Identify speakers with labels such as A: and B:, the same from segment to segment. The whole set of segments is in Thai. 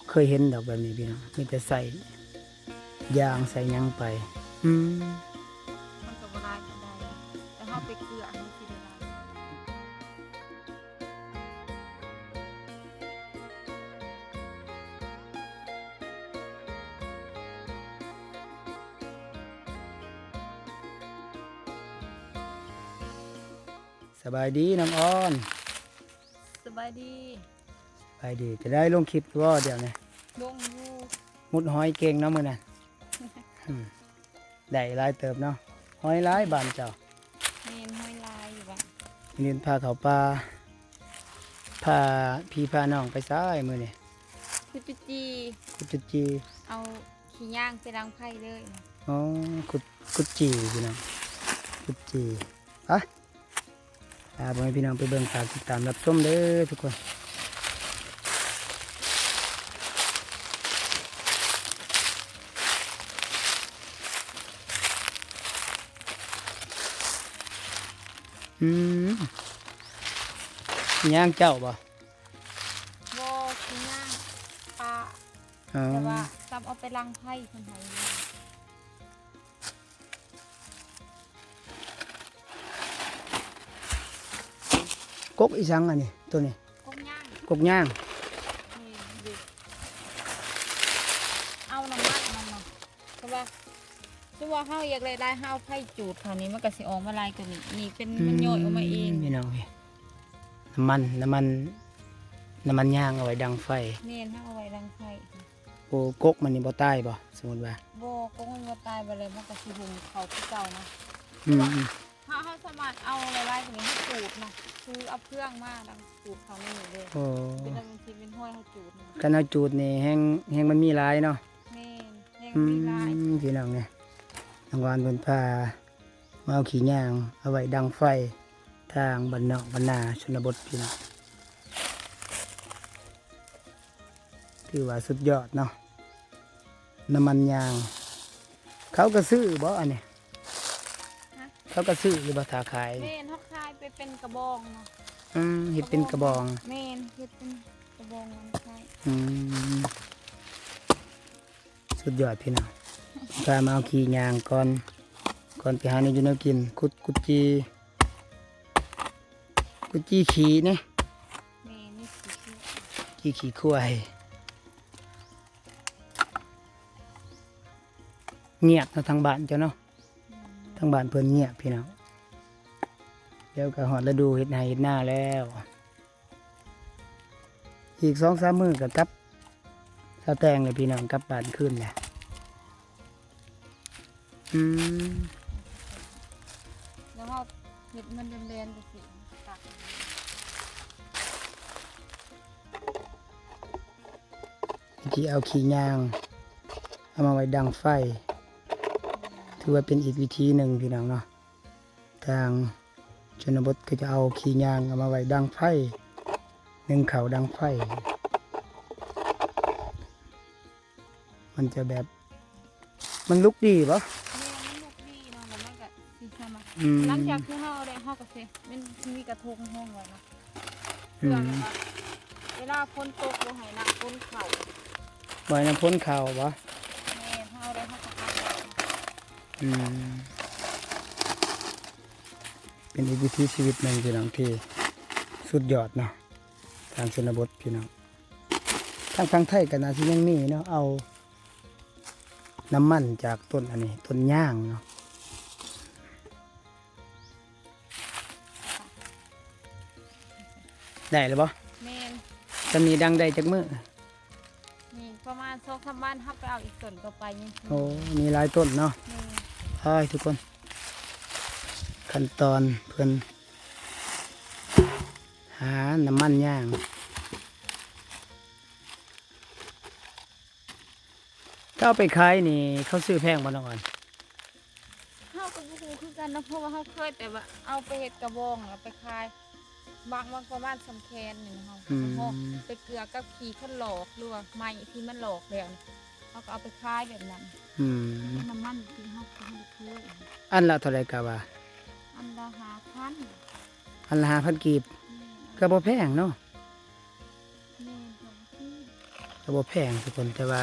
A: เคยเห็นดอกแบบนี้พี่น้องมีแต่ใส่ยางใส่หยังไป
B: มันก็บ่ได้ปานใดแต่เฮาไปเกลือมันสิได้หลาย
A: สบายดีน้องอ้อน
B: สบายดี
A: สบายดีจะได้ลงคลิปว่าเดี๋ยวนี้
B: ลงอยู่
A: มุดหอยเก่งเนาะมื้อนั้น ได้หลายเติบเนาะหอยหลายบานเจ้า
B: เมนห้อยลายอยู่บ่
A: เรียนพาเขาป่าพาพี่พาน้องไปซ้ายมื้อนี้
B: คือจุจี
A: กุดจุดจี
B: เอาขี้ย่างไปล้างไผ่เลยนะ
A: อ๋อกุดจีพี่น้องกุดจีไปพ่อแม่พี่น้องไปเบิ่งฝากติดตามรับชมเด้อทุกคนย่างเจ้าบ่
B: บ่ขี้ย่างปลา
A: อ๋อ
B: แต่ว่าซ้ำเอาไปล้างไผ่คนไทย
A: กกอีสังอันนี้ตัวนี้
B: ก้มย่าง
A: กกย่าง
B: นี่ดิเอาน้ำมันมันเนาะเพราะว่าคือว่าเฮาอยากได้เฮาเอาไผ่จูดคราวนี้มันก็สิออกมาลายกว่านี้นี่เป็นมันย่อยออกมาเอง
A: พี่น้องพี่น้ำมันย่างเอาไว้ดังไฟ
B: เมนเฮาเอาไว้ล้างไผ่
A: โอ้กกมันนี่บ่ตายบ่สมมุติว่า
B: บ่ก็มันบ่ตายไปเลยมันก็สิหุงเขาคือเก่านะ
A: อืม
B: เฮาสามารถเอาลายๆตัวนี้ให้จูดนะคือเอาเครื่องมาดังจูดเขาไม่หนีเลย
A: โอ้
B: เป็นดังทีเป็นห้อยให้จูดนะ
A: กันเอาจูดนี่แห้งมันมีหลายเนาะ
B: แม่นยัง
A: อื
B: มีลาย
A: มพี่น้องเนี่ยทางวานเพิ่นพามาเอาขี้ย่างเอาไว้ดังไฟทางบ้านนอกบ้านนาชนบทพี่น้องคือว่าสุดยอดเนาะน้ำมันยาง เขาก็ซื้อบ่อันนี้เขาก็ซื้อหรือบ่ถาขาย
B: แม่นเฮาคายไปเป็นกระบองเนาะ
A: เฮ็ดเป็นกระบอง
B: แม่นเฮ็ดเป็นกระบองมันใช่
A: อืมสุดยอดพี่น้องพามาเอาขี้ยางก่อนไปหาในยูนกินกุดจีขี้เนี่ย
B: แม่นี่สิคือ
A: จีขี้ควายเงียบเนาะทางบ้านเจ้าเนาะทางบ้านเพิ่นเงียบพี่น้องเดี๋ยวก็ฮอดฤดูเฮ็ดนาเฮ็ดหน้าแล้วอีก 2-3 มื้อก็กลับสาวแตงเลยพี่น้องกลับบ้านคืนแหละม
B: แล้วเฮาเฮ็ดมันแดงๆจังซี่ตัก
A: ที่เอาขี้ยางเอามาไว้ดังไฟถือว่าเป็นอีกวิธีหนึ่งพี่น้องเนาะทางชนบทก็จะเอาขี้ยางเอามาไว้ดังไฟนึ่งเขาวดังไฟมันจะแบบมันลุกดีปะ
B: แม่มันลูกดีเนาะแล้วมันก็สิทำมา
A: อืม
B: หลังจากที่เฮาได้เฮาก็สิมันมีกระทงห้องไว้เนาะ
A: อื
B: เพื่อ
A: ม
B: ว่าเวลาฝนตกบ่ให้น้ำฝนเข้า
A: ไว้น้ำพ้นข่าวปะ
B: แม่เฮาได้เฮาก็เอาไว้
A: อืมเป็นอีกวิถีชีวิตหนึ่งพี่น้องที่สุดยอดเนาะทางชนบทพี่น้องทางไทยกันนะที่ยังมีเนาะเอาน้ำมันจากต้นอันนี้ต้นย่างเนาะได้หรือเปล่า
B: แม่น
A: จะมีดังได้จากมือ
B: นี่ประมาณ2-3บ้านเฮาไปเอาอีกต้นต่อไปนี่
A: โอ้มีหลายต้นเนาะ
B: แม่น
A: ใช่ทุกคน ขั้นตอนเพิ่นหาน้ำมันย่างถ้าเอาไปขายนี่เขาซื้อแพงบ่น้องอ่อน
B: เฮาก็บ่ฮู้คือกันนะเพราะว่าเฮาเคยแต่ว่าเอาไปเฮ็ดกระบองแล้วไปขายบางประมาณสำแคนนี่เฮา
A: อืม
B: เฮาไปเกลือกับขี้คนหลอกหรือว่าไม้ที่มันหลอกแล้วนี่เฮาก็เอาไปขายแบบนั้น
A: อืม
B: น้ำมันที่เฮาเคย
A: อันละเท่าไรกะว่า
B: อันละ5,000
A: อันละ5,000 กีบก็บ่แพงเนาะ
B: แม่นของที่
A: เอ ก็บ่แพงทุกคนแต่ว่า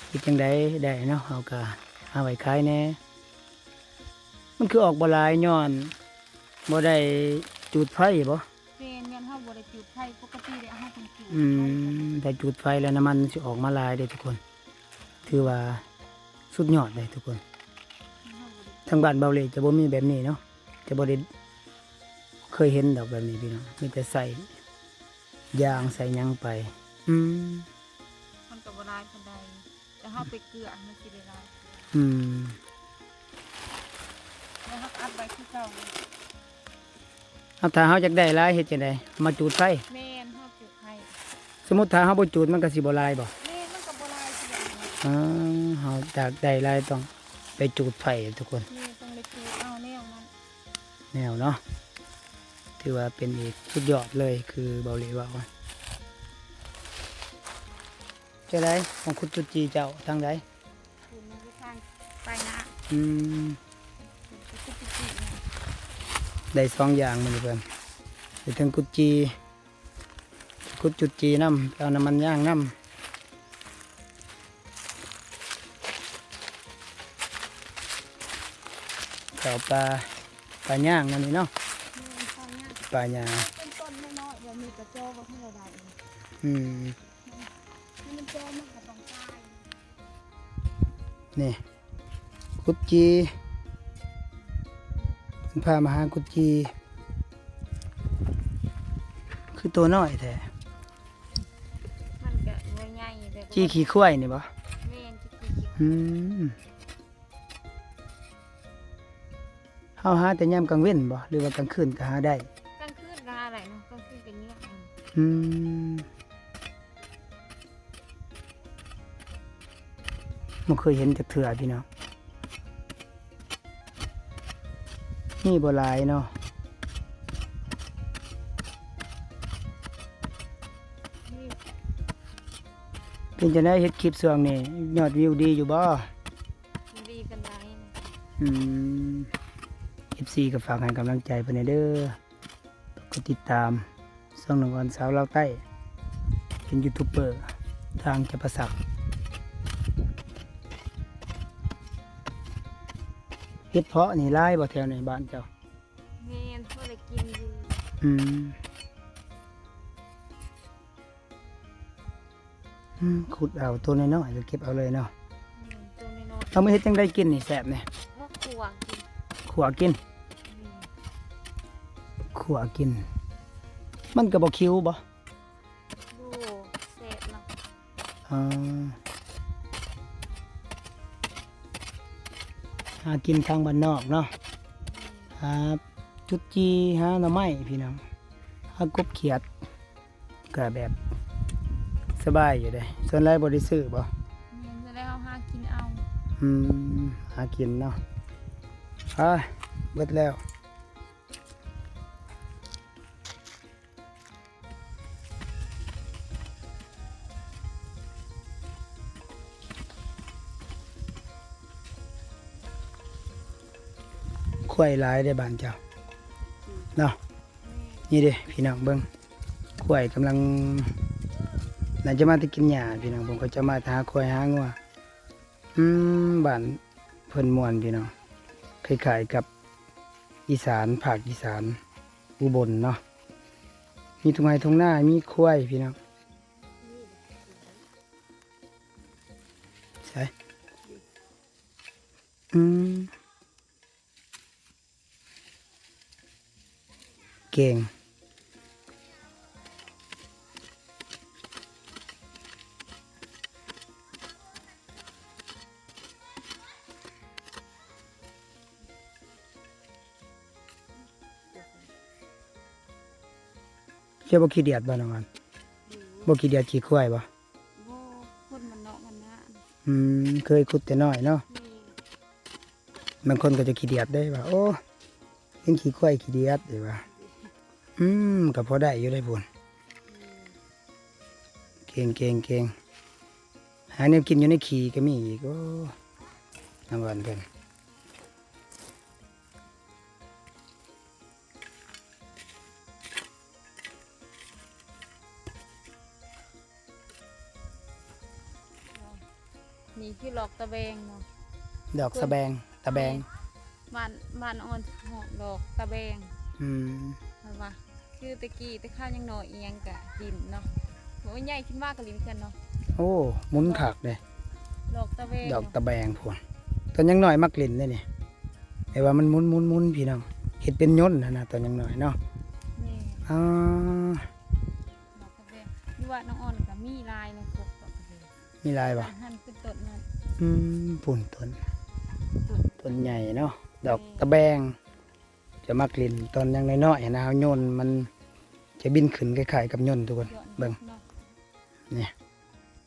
A: เฮ็ดจังไดได้เนาะเฮาก็หาไว้ขายแหน่มันคือออกบ่หลายย้อนบ่ได้จุดไฟบ่
B: เรียนยันเฮาบ่ได้จุดไฟปกติได้เฮาต้องจุด
A: แต่จุดไฟแล้วน้ำมันสิออกมาหลายเด้ทุกคน ถือว่าสุดยอดเลยทุกคน ทางบ้านเบาเลยจะบ่มีแบบนี้เนาะจะบ่ได้เคยเห็นดอกแบบนี้พี่น้องมีแต่ใส่ยางใส่หยังไป
B: มันก็บ่หลายปานใดแต่เฮาไปเกลือมันสิได้หลาย
A: อืม
B: แล้วเฮาอัดไว้คือเก่า
A: เอาถ้าเฮาอยากได้หลายเฮ็ดจังไดมาจุดไฟ
B: แม่นเฮาจุดให้
A: สมมุติถ้าเฮาบ่จุดมันก็สิบ่หลายบ่
B: แม่นมันก็บ่หลายสิอย่างนี้
A: เฮาอยากได้หลายต้องไปจุดไฟทุกคน
B: แม่ต้องได้จุดเอาแนวนั้น
A: แนวเนาะถือว่าเป็นอีกสุดยอดเลยคือเบาเลยว่าจะได้ของคุณจุจีเจ้าทางใด
B: คุณมันคือทางไปนะ
A: อืม
B: คุณก็คือจุดนะ
A: ได้สองอย่างมันเพื่อนไปถึงกุจีกุดจุจีน้ำเอาน้ำมันย่างน้ำเอาปลาย่างนั่นนี่เนาะ
B: แม่นทางเนี้ย
A: ปลาย่าง
B: เป็นต้นน้อยๆเดี๋ยวมีกระโจบ่ให้เราได้เอง
A: อืม
B: มันโจมันก็ต้องตาย
A: นี่กุดจีเป็นพามาหากุดจีคือตัวน้อยแท้
B: มันก็ง่ายๆแต่
A: จีขี้ข้วยนี่บ่
B: แม่นจิก
A: อืมเฮาหาแต่ยามกลางเว้นบ่หรือว่ากลางคืนก็หาได้
B: กลางคืนก็อะไรเนาะกลางคืนก็เงียบมัน
A: อืมบ่เคยเห็นจักเทื่อพี่น้องนี่บ่หลายเนาะ
B: นี่
A: เป็นจังได๋เฮ็ดคลิปช่วงนี้ยอดวิวดีอยู่บ่
B: มันดีกันได้นะ
A: อืม FC ก็ฝากให้กำลังใจเพิ่นเด้อกดติดตามช่องน้องอ่อนสาวลาวใต้เป็นยูทูบเบอร์ทางจับประสักเฮ็ดเพาะนี่หลายบ่แถวในบ้านเจ้า
B: แม่นพอได้กินอยู่
A: อืมขุดเอาตัวน้อยๆก็เก็บเอาเลยเนาะ
B: ตัวน้อย
A: เอามาเฮ็ดจังได้กินนี่แซ่บเนี่ย
B: ๆว่าขวางกิน
A: ขัวกิน
B: อืม
A: ขัวกิน มันก็บ่คิวบ่
B: ดูเสร็จเนาะ
A: อ่าหากินทางบ้านนอกเนาะหาจุดจีหาหน่อไม้พี่น้องหากบเขียดก็แบบสบายอยู่เด้ส่วนไรบ่ได้ซื้อบ่
B: แม่นจะได้เอาหากินเอา
A: อืมหากินเนาะเบิดแล้วควายหลายได้บ้านเจ้าเนาะนี่เด้พี่น้องเบิ่งควายกำลังน่าจะมาแตะกินหญ้าพี่น้องผมก็จะมาหาควายหางัวบ้านเพิ่นม่วนพี่น้องคล้ายๆกับอีสานภาคอีสานอุบลเนาะมีทุ่งไร่ทุ่งนามีควายพี่น้องใช่เก่งเจ้าบ่ขี้เดียดบ่น้องอันบ่ขี้เดียดขี้ควายบ่
B: โบคนมันเนาะมันนะ
A: เคยขุดแต่น้อยเนาะ
B: นี่
A: บางคนก็จะขี้เดียดได้ว่าโอ้เห็นขี้ควายขี้เดียดได้ว่าก็พอได้อยู่ได้พุ่นเก่งหาแนวกินอยู่ในขี้ก็มีอีกโอ้น้ำหวานเพิ่น
B: นี้คือหลอกตะแบงเนาะ
A: ดอกสะแบงตะแบง
B: บ้านอ่อนหอกดอกตะแบง
A: อืม
B: เห็นว่าคือตะกี้ตะข้าวยังน้อยอีหยังกะดินเนาะโหใหญ่ขึ้นมากกะลิ้นกันเนาะ
A: โอ้หมุนคักเด้
B: ดอกตะแบง
A: ดอกตะแบงพุ่นตอนยังน้อยมักเล่นเด้นี่แต่ว่ามันหมุนพี่น้องเฮ็ดเป็นย่นน่ะนะตอนยังน้อยเนาะ
B: นี่
A: อ่า
B: ดอกตะแบงนี่ว่าน้องอ่อนก็มีลายในพวกดอกตะแบง
A: มีลายบ่
B: หั่นเป็นต้นนั่น
A: ปุ่นต้น
B: ต้น
A: ต้นใหญ่เนาะดอกตะแบง จะมักเล่นตอนยังน้อยๆนะเฮาโยนมันจะบินขึ้นคล้ายๆกับย่นทุกคน
B: ยอด
A: เบิ่ง
B: เนาะ
A: เนี่ย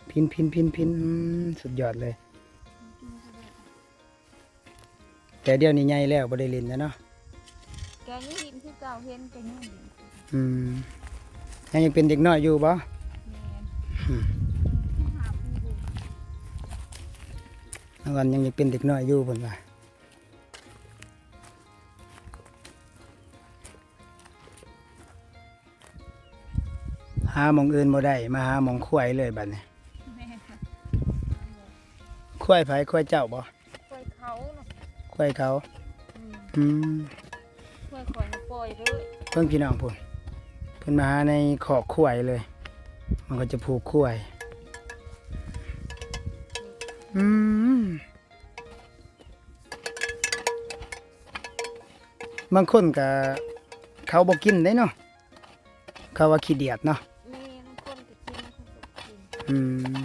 A: พินสุดยอดเลย แต่เดี๋ยวนี้ใหญ่แล้วบ่ได้เล่นแล้วเนาะ
B: แกนี่ดินคือเก่าเห็นแกนี่ดิน
A: อืมยังเป็นเด็กน้อยอยู่บ่
B: แม่น
A: อืม
B: หาผู้ดู
A: แล้วก่อนยังเป็นเด็กน้อยอยู่เพิ่นว่าหาหม่องอื่นบ่ได้มาหาหม่องควายเลยบัดนี้
B: แม่น
A: ควายไผควายเจ้าบ่
B: ปล่อยเขาเนาะ
A: ควายเขา
B: อืม
A: อืม
B: ปล่อยคอยมาปล่อยเลย
A: เพิ่นพี่น้องพุ่นเพิ่นมาหาในคอกควายเลย มันก็จะผูกควายอืมบางคนก็เขาบ่กินได้เนาะเขาว่าขี้เดียดเนาะ
B: แม่น้ำข้นก็กินน้ำข้นก็กิน
A: อืม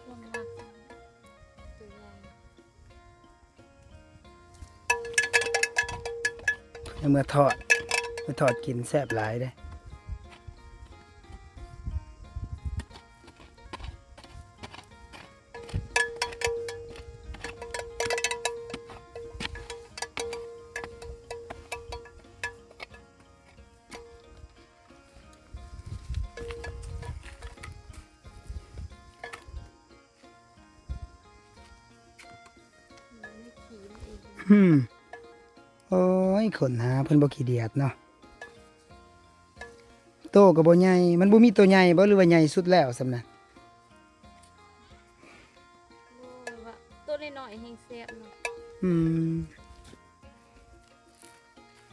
B: ข้นมากตัวใหญ่
A: แล้วเมื่อทอดกินแซ่บหลายเด้
B: ไม่ขี่มันเอง
A: โอ้ยขนหาเพิ่นบ่ขี้เดียดเนาะโตก็บ่ใหญ่มันบ่มีตัวใหญ่บ่หรือว่าใหญ่สุดแล้วสำนั้น
B: โอ้ยว่าตัวน้อยๆแห้งแซ่บเนาะ
A: อืม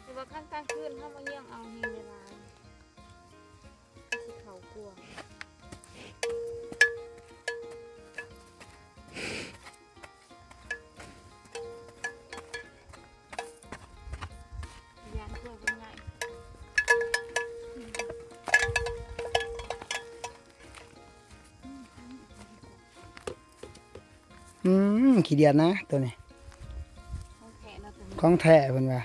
B: แต่ว่าข้างๆคืนเขามาเยี่ยงเอาแห้งในร้านสิเขากลัวยานถ้วยเป็นใหญ่
A: ขี้เดียดนะตัวนี้
B: ของแขกเราตัวนี้
A: ของแท้เพิ่นว่า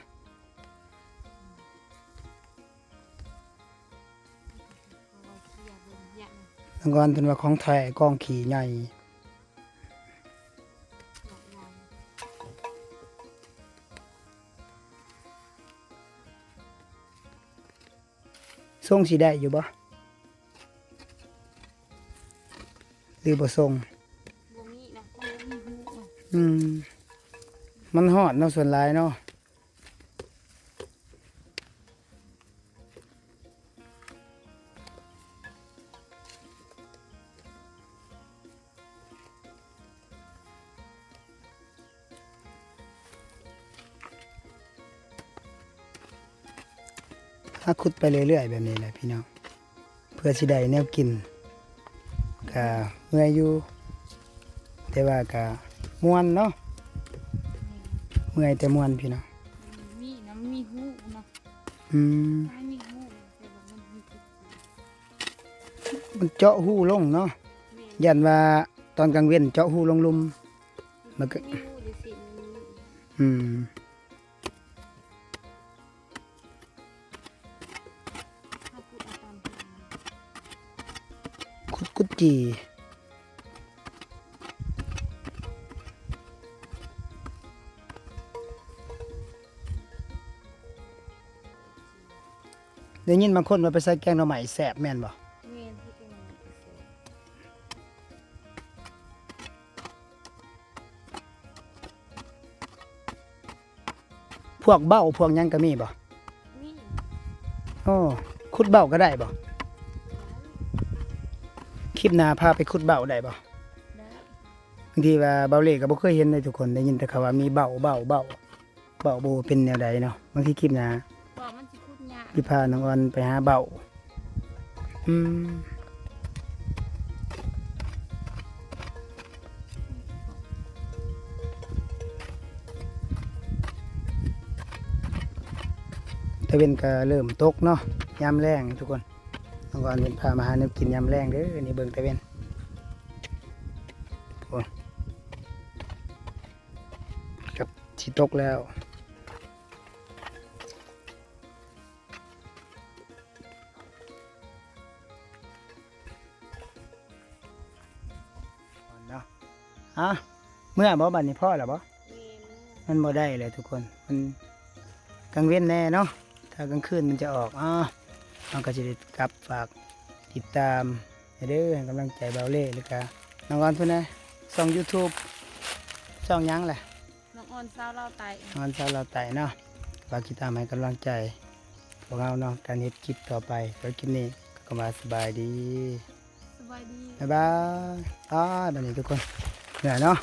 B: เราเคี่ยวบนยัน
A: บางก่อนเพิ่นว่าของแท้กองขี้ใหญ่
B: หลายอย่าง
A: ส่งสิได้อยู่บ่หรือบ่ส่ง
B: บ่มีนะมันบ่มีหูนะ
A: มันฮอดเนาะส่วนหลายเนาะถ้าขุดไปเรื่อยๆแบบนี้แหละพี่น้องเพื่อสิได้แนวกินก็เมื่อยอยู่แต่ว่าก็ม่วนเนาะเมื่อยแต่ม่วนพี่น้อง
B: มีนะมันมีหูนะ
A: อืม
B: มันมีหูแต่ว่ามันมีติด
A: มันเจาะหูลงเนาะ
B: แม่
A: ยันว่าตอนกลางเว้นเจาะหูลงลุม มันก็
B: มีหูอยู่สิมันมี
A: อืม
B: ถ้าพูดเอาตามจริง
A: กุดจีได้ยินบางคนว่าไปใส่แกงหน่อไม้แซ่บแม่นบ่
B: เมนที่เป็นอย่างนี้เสร็จ
A: พวกเบ้าพวกหยังก็มีบ่
B: มี
A: โอ้ขุดเบ้าก็ได้บ่ ลิปหน้าพาไปขุดเบ้าได้บ่
B: ได้
A: บางทีว่าเบ้าเล่ก็บ่เคยเห็นเลยทุกคนได้ยินแต่เขาว่ามีเบ้าบ่เป็นแนวใดเนาะบางทีคลิปหน้า
B: บอกมันสิคุดยาก
A: สิพาน้องออนไปหาเบ้าอืมตะเวนก็เริ่มตกเนาะยามแล้งทุกคนน้องออนเป็นพามาหาแนวกินยามแล้งเด้อนี่เบิ่งตะเวนโอ้ยกับสิตกแล้วเนาะเมื่อบ่บัดนี้พ่อแล้วบ่
B: เมน
A: มันบ่ได้เลยทุกคนมันกลางเว้นแน่เนาะถ้ากลางคืนมันจะออกมันก็จะได้กลับฝากติดตามให้เด้อให้กำลังใจเบาเล่หรือก็น้องออนพุ่นนะช่อง YouTube ช่องหยังแหละ
B: น้องออนสาวเล่าไต
A: น้องออนสาวเราวไต่เนาะฝากติดตามให้กำลังใจพวกเราเนาะการเฮ็ดคลิปต่อไปแล้วคลิปนี้ก็มาสบายดี
B: สบายดี
A: บ๊ายบายบัดนี้ทุกคนเหนื่อยเนาะ